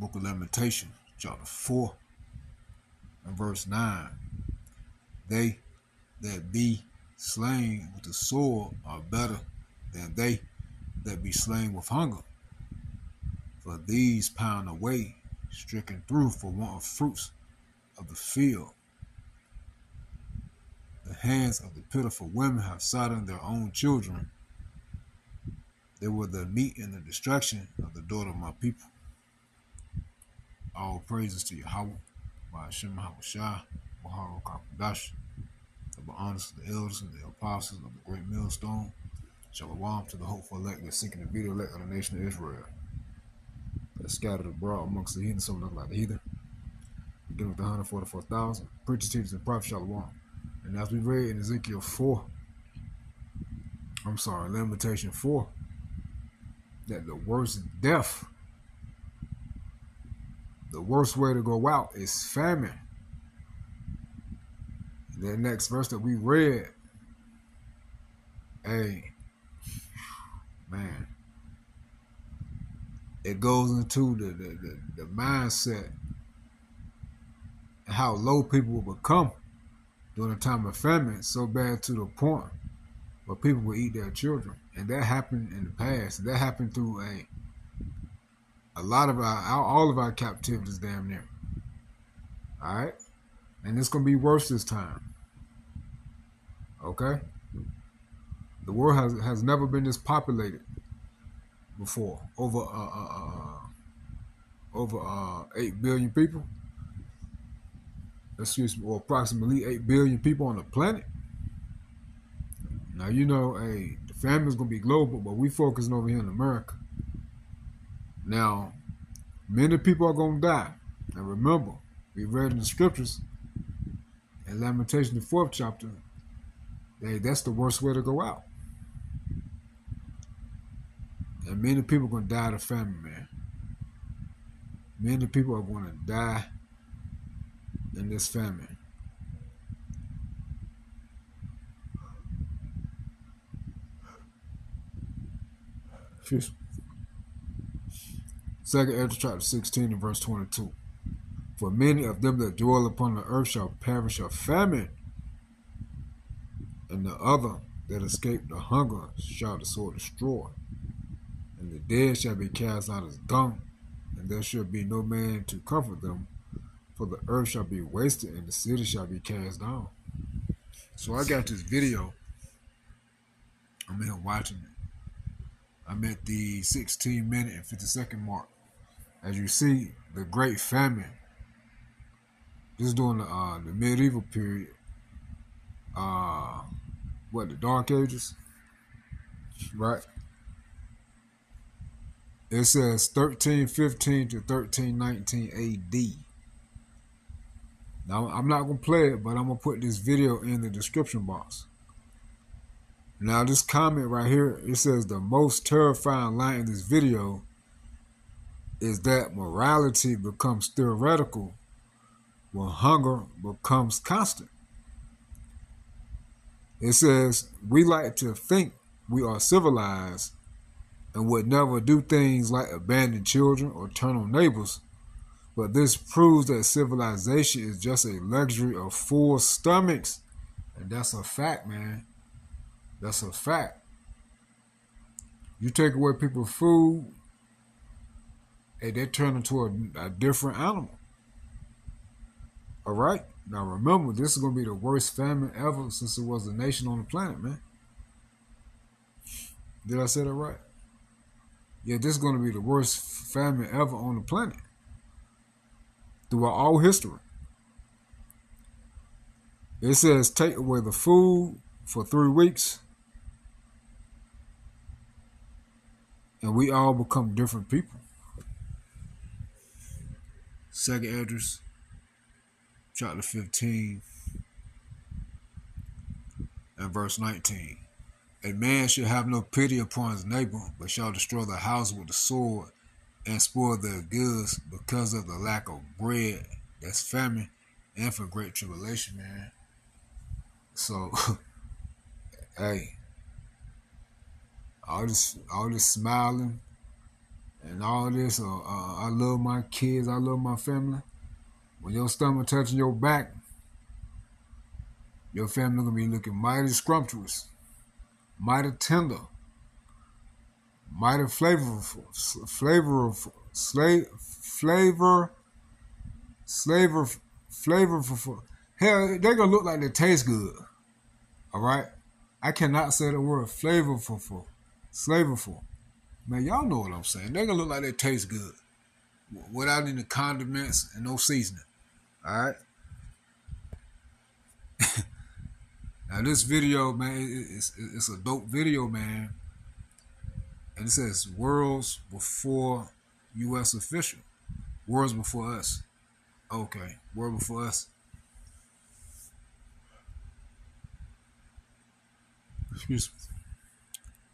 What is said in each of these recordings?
Book of Lamentation, chapter 4, and verse 9. They that be slain with the sword are better than they that be slain with hunger. For these pound away, stricken through for want of fruits of the field. The hands of the pitiful women have saddened their own children. They were the meat and the destruction of the daughter of my people. All praises to Yahweh, by Hashem Habushah, Baharu Kakadash, the honors of the elders and the apostles of the great millstone. Shalom to the hopeful elect that seeking to be the elect of the nation of Israel. That scattered abroad amongst the heathen, some look like the heathen. Beginning with the 144,000. Preachers, teachers, and prophets, Shalom. And as we read in Lamentation 4, that the worst death, the worst way to go out is famine. The next verse that we read, hey, man, it goes into the mindset and how low people will become during a time of famine, so bad to the point where people will eat their children. And that happened in the past. That happened through a lot of all of our captivities damn near. All right? And it's going to be worse this time. Okay? The world has never been this populated before. Over 8 billion people. Excuse me, or approximately 8 billion people on the planet. Now, you know, the famine is going to be global, but we focusing over here in America. Now, many people are going to die. And remember, we read in the scriptures, in Lamentation, the 4th chapter, that's the worst way to go out. And many people are going to die of famine, man. Many people are going to die in this famine. Second Ezra chapter 16 and verse 22. For many of them that dwell upon the earth shall perish of famine, and the other that escape the hunger shall the sword destroy. And the dead shall be cast out as dung, and there shall be no man to comfort them, for the earth shall be wasted, and the city shall be cast down. So I got this video. I'm here watching it. I'm at the 16-minute and 50-second mark. As you see, the Great Famine. This is during the medieval period. The Dark Ages, right? It says 1315 to 1319 AD. Now, I'm not going to play it, but I'm going to put this video in the description box. Now, this comment right here, it says the most terrifying line in this video is that morality becomes theoretical when hunger becomes constant. It says, we like to think we are civilized and would never do things like abandon children or turn on neighbors, but this proves that civilization is just a luxury of full stomachs. And that's a fact, man. That's a fact. You take away people's food, and they turn into a different animal. All right? Now remember, this is going to be the worst famine ever since there was a nation on the planet, man. Did I say that right? Yeah, this is going to be the worst famine ever on the planet throughout all history. It says take away the food for 3 weeks, and we all become different people. Second Ezra, chapter 15, and verse 19. A man shall have no pity upon his neighbor, but shall destroy the house with the sword and spoil their goods because of the lack of bread. That's famine and for great tribulation, man. So, hey, all this smiling and and all this. I love my kids. I love my family. When your stomach touching your back, your family gonna be looking mighty scrumptious, mighty tender, mighty flavorful, flavor, flavorful. Hell, they gonna look like they taste good. All right, I cannot say the word flavorful. Man, y'all know what I'm saying. They gonna look like they taste good without any condiments and no seasoning. All right. Now this video, man, it's a dope video, man. And it says worlds before U.S. official. Worlds before us. Okay, world before us. Excuse me.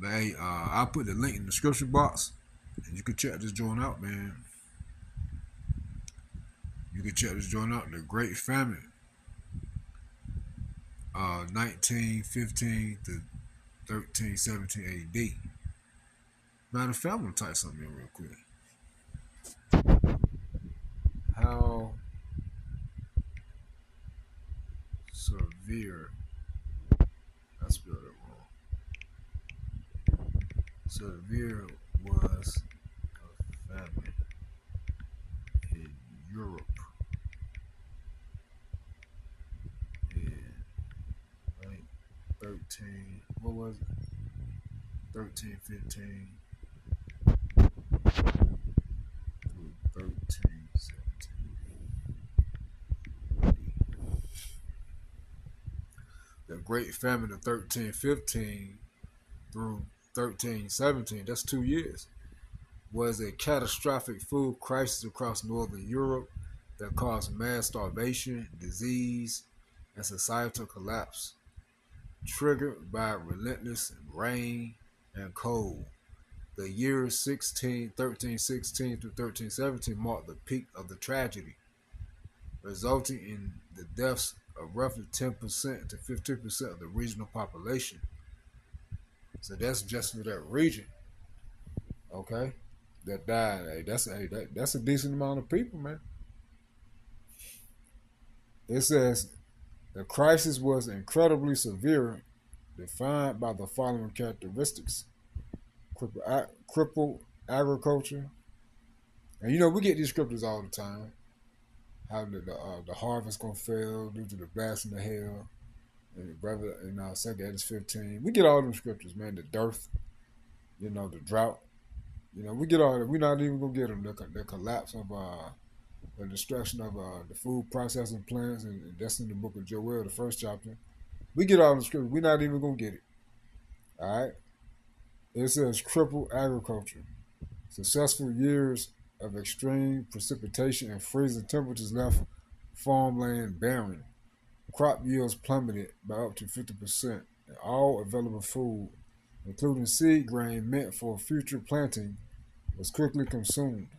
But hey, I'll put the link in the description box, and you can check this joint out, man. You can check this joint out. The Great Famine, 1915 to 1317 A.D. Matter of fact, I'm gonna type something in real quick. How severe? I spelled it wrong. Severe was a famine in Europe in like 13. What was it? 1315 through 1317. The Great Famine of 1315 through 1317, that's 2 years, was a catastrophic food crisis across northern Europe that caused mass starvation, disease, and societal collapse, triggered by relentless rain and cold. The years 1316 through 1317 marked the peak of the tragedy, resulting in the deaths of roughly 10% to 15% of the regional population. So that's just for that region, okay? That died. That's a decent amount of people, man. It says the crisis was incredibly severe, defined by the following characteristics: crippled agriculture, and we get these scriptures all the time. How the harvest gonna fail due to the blasting of hell, and brother in 2 Edges 15. We get all them scriptures, man. The dearth, the drought. We get all that. We're not even gonna get them. The collapse of the destruction of the food processing plants, and that's in the book of Joel, the first chapter. We get all the scriptures. We're not even gonna get it. All right. It says crippled agriculture. Successful years of extreme precipitation and freezing temperatures left farmland barren. Crop yields plummeted by up to 50%, and all available food, including seed grain meant for future planting, was quickly consumed.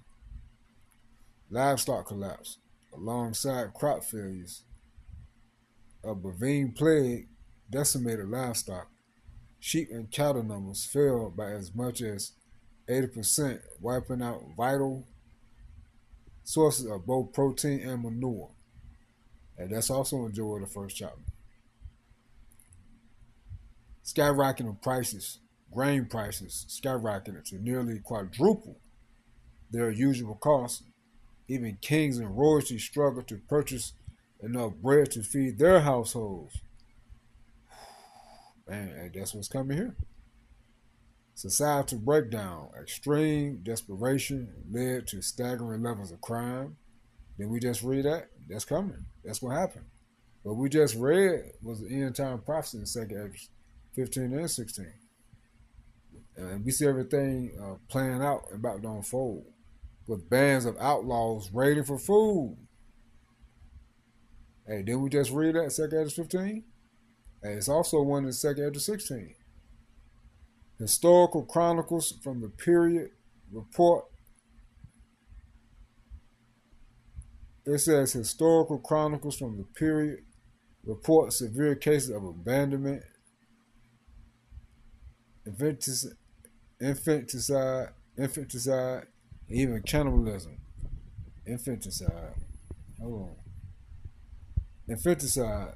Livestock collapse. Alongside crop failures, a bovine plague decimated livestock. Sheep and cattle numbers fell by as much as 80%, wiping out vital sources of both protein and manure. And that's also in Joel, the first chapter. Skyrocketing prices, grain prices skyrocketed to nearly quadruple their usual costs. Even kings and royalty struggled to purchase enough bread to feed their households. Man, that's what's coming here. Societal breakdown, extreme desperation led to staggering levels of crime. Did we just read that? That's coming. That's what happened. What we just read was the end time prophecy in 2 Edges 15 and 16. And we see everything playing out and about to unfold, with bands of outlaws raiding for food. Hey, didn't we just read that in 2 Edges 15? Hey, it's also one in 2 Edges 16. Historical chronicles from the period report. It says historical chronicles from the period report severe cases of abandonment, infanticide, even cannibalism, infanticide. Hold on. Infanticide.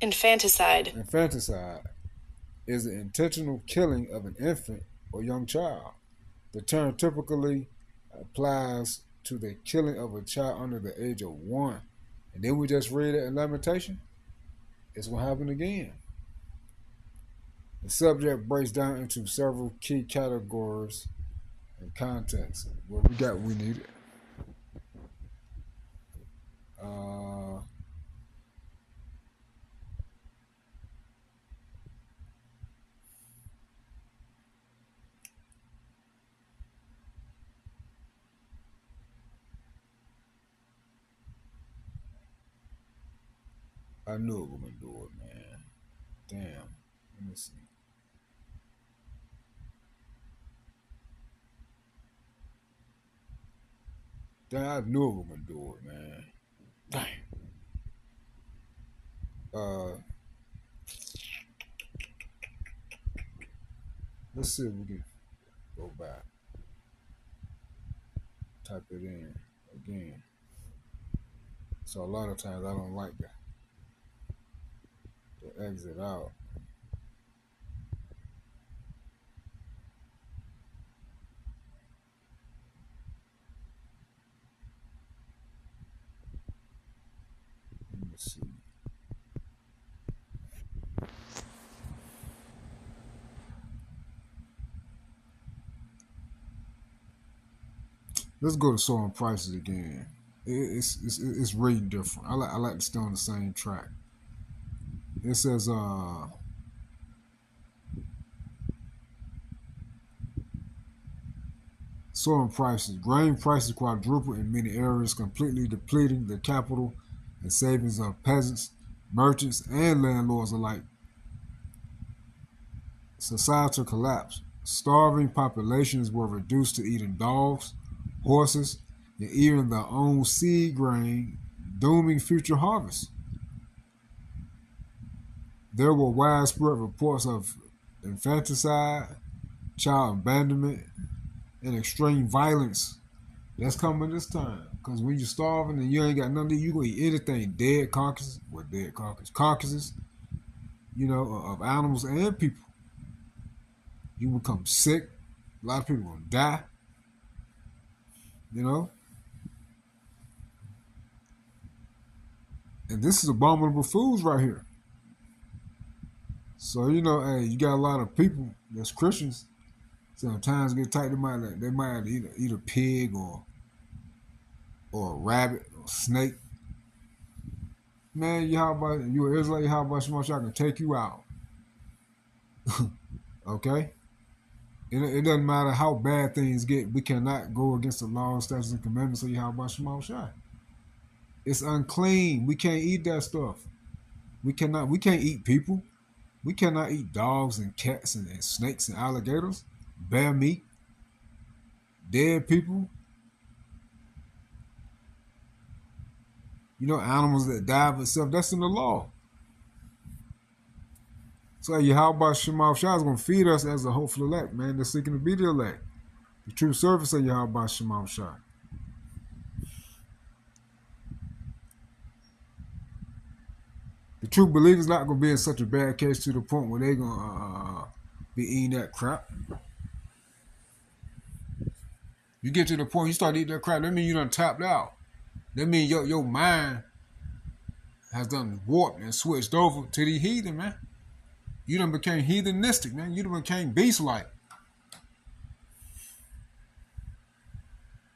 Infanticide. Infanticide is the intentional killing of an infant or young child. The term typically applies to the killing of a child under the age of 1. And then we just read it in Lamentation. It's going to happen again. The subject breaks down into several key categories and contexts. What we got, we need it. I knew it was going to do it, man. Damn. Let me see. Damn, I knew it was going to do it, man. Damn. Let's see if we can go back. Type it in again. So a lot of times I don't like that. To exit out. Let me see. Let's go to soaring prices again. It's reading different. I like to stay on the same track. It says soaring prices. Grain prices quadruple in many areas, completely depleting the capital and savings of peasants, merchants, and landlords alike. Societal collapse. Starving populations were reduced to eating dogs, horses, and even their own seed grain, dooming future harvests. There were widespread reports of infanticide, child abandonment, and extreme violence. That's coming this time. Because when you're starving and you ain't got nothing, you going to eat anything. Dead carcasses. What dead carcasses? Carcasses, of animals and people. You become sick. A lot of people going to die. And this is abominable foods right here. So, hey, you got a lot of people that's Christians. Sometimes get tight. They might eat a pig or a rabbit or a snake. Man, you an Israelite, how about so much I can take you out? Okay? It doesn't matter how bad things get. We cannot go against the law, statutes, and commandments of Yahweh Shema Shai. It's unclean. We can't eat that stuff. We can't eat people. We cannot eat dogs and cats and snakes and alligators, bear meat, dead people. Animals that die of itself, that's in the law. So Yahweh Shema Shai is going to feed us as a hopeful elect, man. They're seeking to be the elect. The true service of Yahweh Shema Shai. The true believers not going to be in such a bad case to the point where they're going to be eating that crap. You get to the point you start eating that crap, that means you done tapped out. That means your mind has done warped and switched over to the heathen, man. You done became heathenistic, man. You done became beast-like.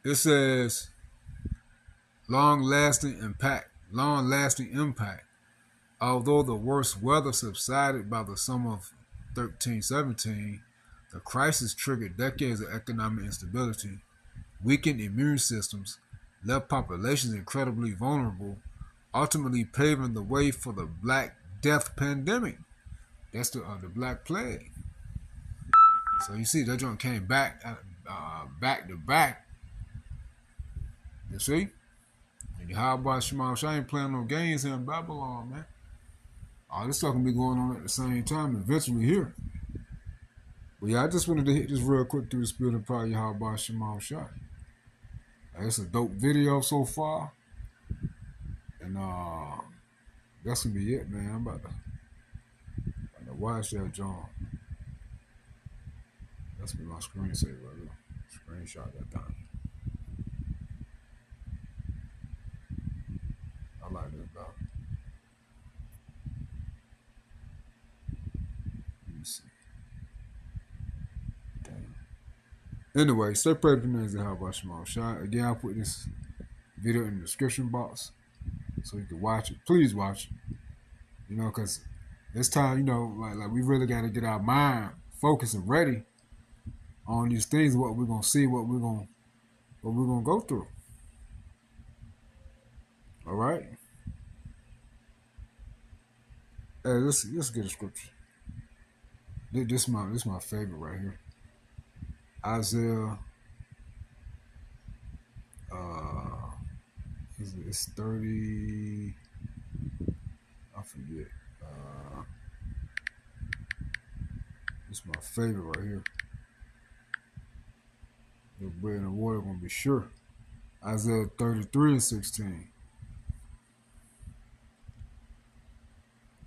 It says long-lasting impact. Long-lasting impact. Although the worst weather subsided by the summer of 1317, the crisis triggered decades of economic instability, weakened immune systems, left populations incredibly vulnerable, ultimately paving the way for the Black Death pandemic. That's the Black Plague. So you see, that joint came back to back. You see? And Yahweh Shema Shai ain't playing no games here in Babylon, man. All this stuff can be going on at the same time eventually here. But yeah, I just wanted to hit this real quick through the spirit and power of Yahweh Shema Shai. It's a dope video so far, and that's gonna be it, man. I'm about to watch that John. That's be my screensaver right there. Screenshot that thing. I like this dog. Let me see. Damn. Anyway, stay prayed for me as how about Shema Shot. Again, I'll put this video in the description box so you can watch it. Please watch it. You know, because this time, you know, like we really got to get our mind focused and ready on these things, what we're gonna see, what we're gonna go through. All right. Hey, let's get a scripture. This is my favorite right here. Isaiah. It's 30. I forget. It's my favorite right here. The bread and water gonna be sure. Isaiah 33:16.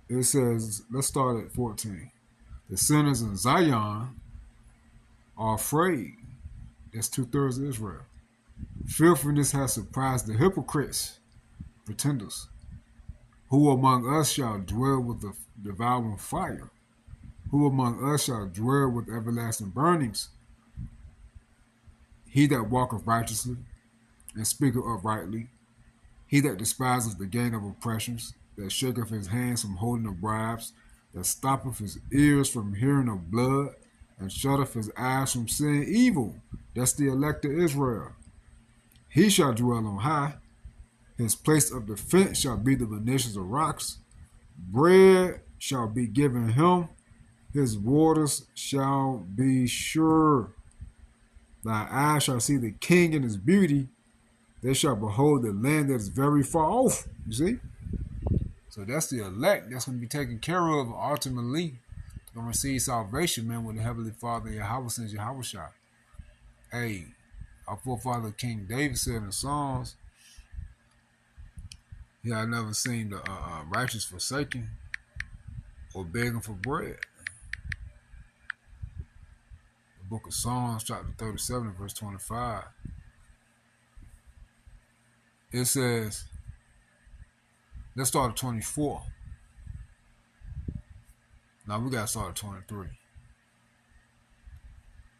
It says, let's start at 14. The sinners in Zion are afraid. That's 2/3 of Israel. Filthiness has surprised the hypocrites, pretenders. Who among us shall dwell with the devouring fire? Who among us shall dwell with everlasting burnings? He that walketh righteously and speaketh uprightly, he that despiseth the gain of oppressions, that shaketh his hands from holding of bribes, that stoppeth his ears from hearing of blood, and shutteth his eyes from seeing evil. That's the elect of Israel. He shall dwell on high. His place of defense shall be the nations of rocks. Bread shall be given him. His waters shall be sure. Thy eyes shall see the king in his beauty. They shall behold the land that is very far off. You see? So that's the elect that's going to be taken care of ultimately. Going to receive salvation, man, with the Heavenly Father, Yahweh sends Yahweh. Hey, our forefather King David said in the Psalms, he had never seen the righteous forsaken or begging for bread. The book of Psalms, chapter 37, verse 25. It says, let's start at 24. Now we got to start at 23.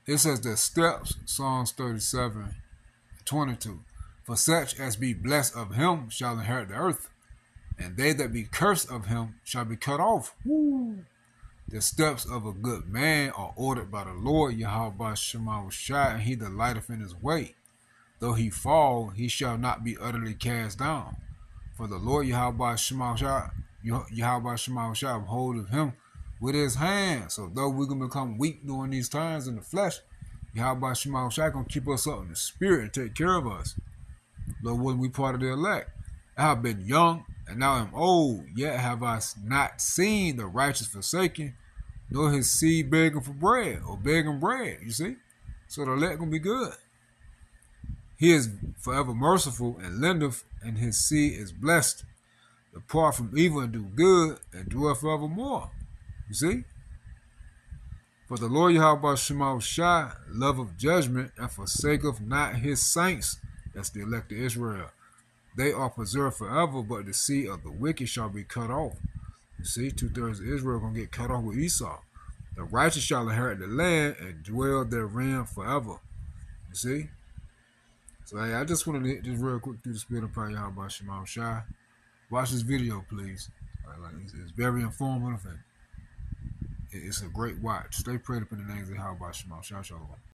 It says the steps, Psalms 37, 22. For such as be blessed of him shall inherit the earth, and they that be cursed of him shall be cut off. Woo. The steps of a good man are ordered by the Lord, Yahweh Shema Shai, and he delighteth in his way. Though he fall, he shall not be utterly cast down. For the Lord Yahweh Shema Shai, upholdeth him with his hand. So though we can become weak during these times in the flesh, Yahweh Shema Shai gonna keep us up in the spirit and take care of us. Lord, when we part of the elect, I have been young and now am old, yet have I not seen the righteous forsaken, nor his seed begging for bread or begging bread. You see, so the elect gonna be good. He is forever merciful and lendeth, and his seed is blessed. Depart from evil and do good, and dwell forevermore. You see? For the Lord Yahweh Shema Shai loveth judgment, and forsaketh not his saints. That's the elect of Israel. They are preserved forever, but the seed of the wicked shall be cut off. You see, 2/3 of Israel gonna get cut off with Esau. The righteous shall inherit the land and dwell therein forever. You see? So hey, I just wanted to hit this real quick through the spirit of prayer, Yahweh Shema Shai. Watch this video, please. It's very informative and it's a great watch. Stay prayed up in the names of Yahweh Shema Shai. Shalom.